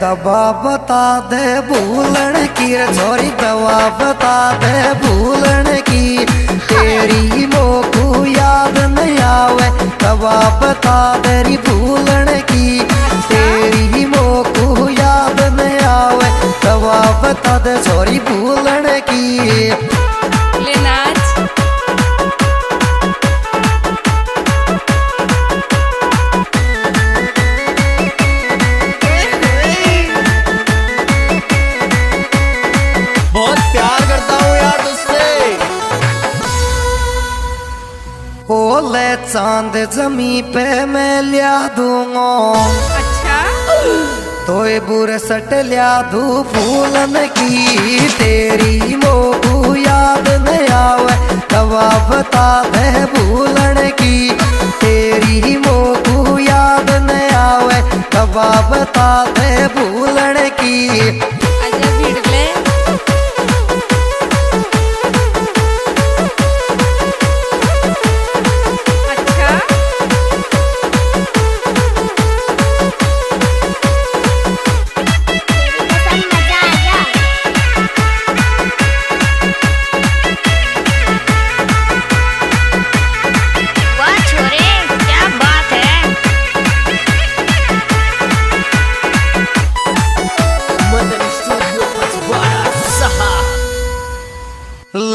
दवा बता दे भूलन की रे छोरी दवा बता दे भूलन की तेरी मोकू याद नहीं आवे दवा बता दे री भूलन की तेरी मोकू याद नहीं आवे दवा बता दे छोरी भूलन की। ओले चांद जमी पे मैं लिया दूंगा अच्छा तोय बुरे सट लिया दू फूलन की तेरी मोकू याद नहीं आवे दवा बता दे भूलन की तेरी मोकू याद नहीं आवे दवा बता दे भूलन की।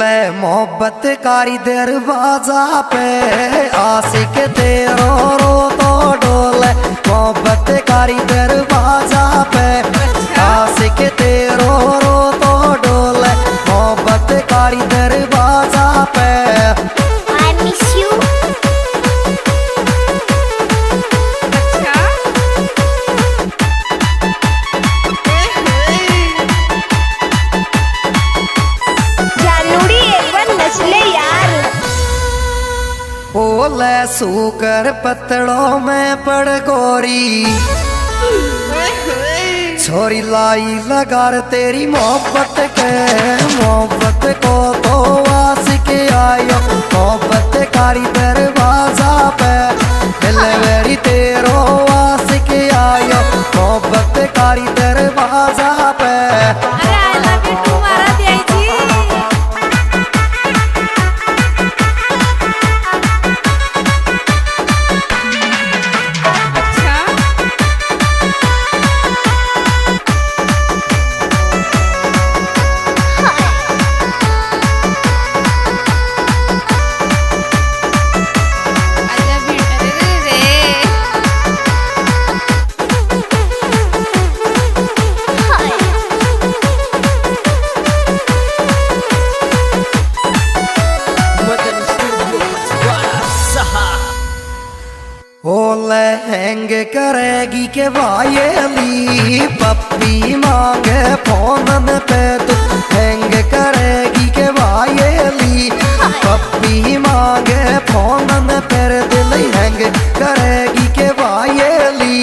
ले मोहब्बत कारी दरवाजा पे आशिक तेरो रो तो डोले मोहब्बत कारी दरवाजा पे आशिक तेरो रो तो डोले मोहब्बत कारी दरवाजा पे। I miss you. ओले सूकर पतड़ों में पड़ गोरी छोरी लाई लगा तेरी मोहब्बत को तो आशिक आयो मोहब्बत कारी दरवाजा पे मिले मेरी तेरो आशिक आयो मोहब्बत कारी दरवाजा पे। ओले हैंग करेगी के वायली पप्पी मांगे फोन पे तू हैंग करेगी के वायली पप्पी मांगे फोन पे दिल हैंग करेगी के वायली।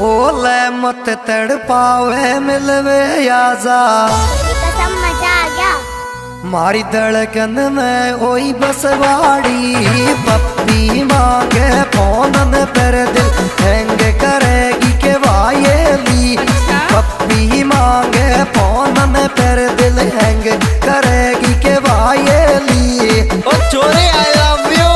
ओले मत तड़ पावे मिलवे आजा मजा आ गया मारी धड़कन में ओई बसवाड़ी पप्पी मांगे फोन पर दिल हैंग करेगी के वायली पप्पी मांगे फोन पर दिल हैंग करेगी के वायली। ओ चोरे आई लव यू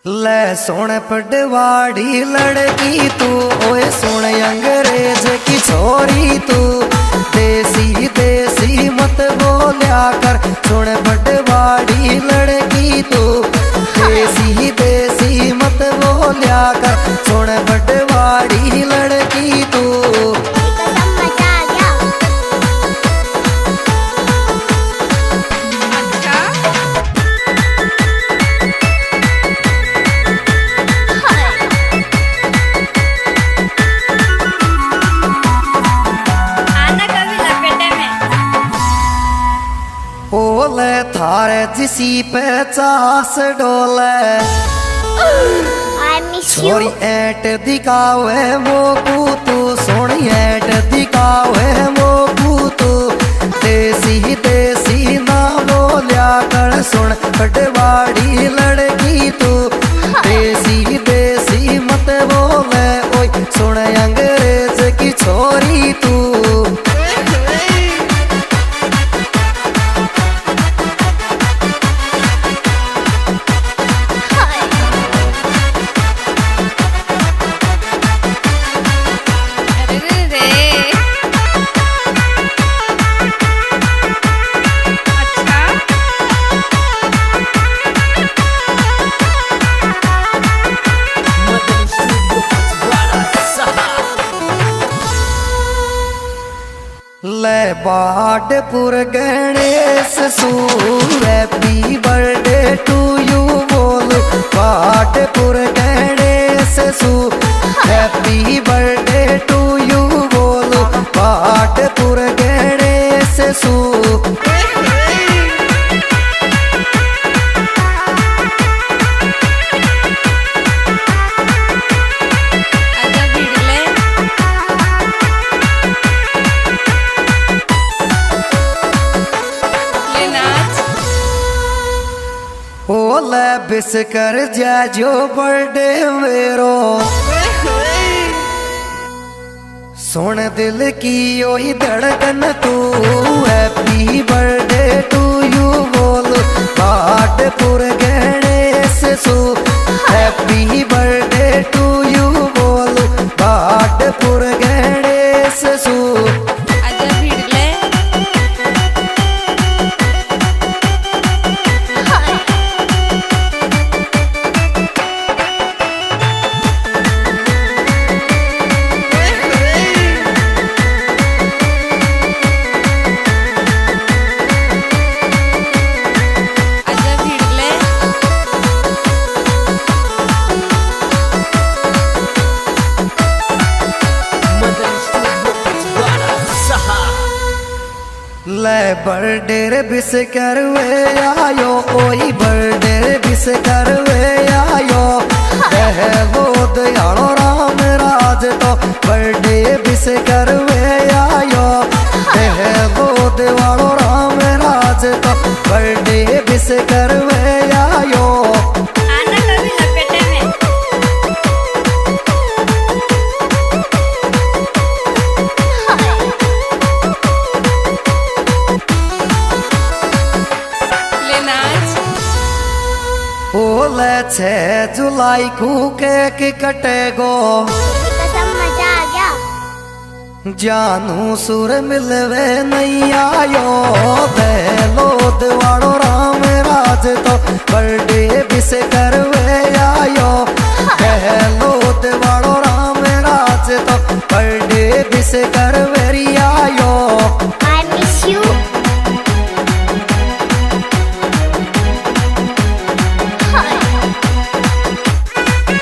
ले सुन पटवाड़ी लड़की तू ओए सुन अंग्रेज की छोरी तू देसी देसी मत बोलिया कर सुन पटवाड़ी लड़की तू देसी देसी मत बोलिया कर सुन पटवाड़ी लड़की ओले थारे जिसी पे चास डोले I miss you. छोरी ऐट दिखावे वो तू सोनी ऐट दिखावे वो तू देसी देसी ना बोलिया कर सुन पटवाड़ी लड़की तू देसी देसी मत बोले ओए सुन अंग्रेज की छोरी तू ले बाडपुर गणेश सू हैप्पी बर्थडे टू यू बोल बाडपुर गणेश सू हैप्पी बर्थडे टू यू बोल बाडपुर गणेश सू ओले बिस कर जा जो बर्थडे मेरो सुन दिल की ओही धड़कन तू हैप्पी बर्थडे टू यू बोल बाडपुर गणेश सू हैप्पी बर्थडे टू यू बोल बाडपुर गणेश सू ले बर्थडे रे बिस करवे आयो ओई बर्थडे रे बिस करवे आयो वो दयालो राम राज तो बर्थडे बिस करवे आयो वो दयालो राम राज तो बर्थडे बिस करवे आयो ओले 6 जुलाई को केक कटेगो कसम मजा आ गया। जानू सुर मिलवे नहीं आयो देलो दवाड़ो राम राज तो बर्थडे बिस करवे आयो देलो दवाड़ो राम राज तो बर्थडे बिस करवे आयो I miss you.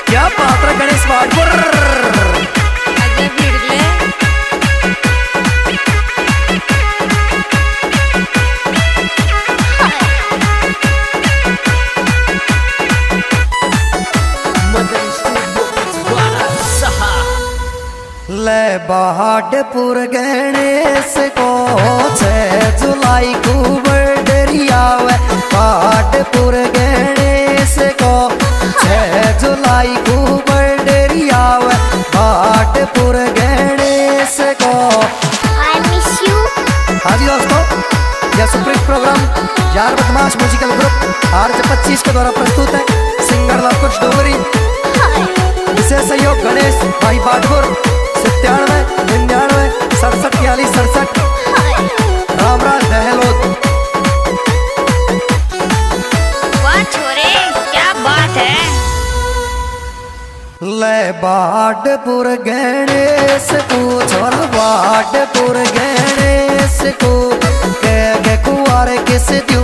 क्या पात्र गणेश बाडपुर ले बाडपुर गणेश को 6 जुलाई को बर्थडे आवे बाडपुर गणेश को 6 जुलाई को बर्थडे आवे बाडपुर गणेश को I miss you. हाँ जी दोस्तों, यह सुप्रीम प्रोग्राम यार बदमाश म्यूजिकल ग्रुप RJ25 के द्वारा प्रस्तुत है। सिंगर लवकुश डोगरी, विशेष सहयोग गणेश भाई बाडपुर 97 99 67 41 67 रामराज दहलोद। वाह छोरे क्या बात है। ले बाडपुर गणेश को छोरा बाडपुर गणेश को कह कुआरे किस दियो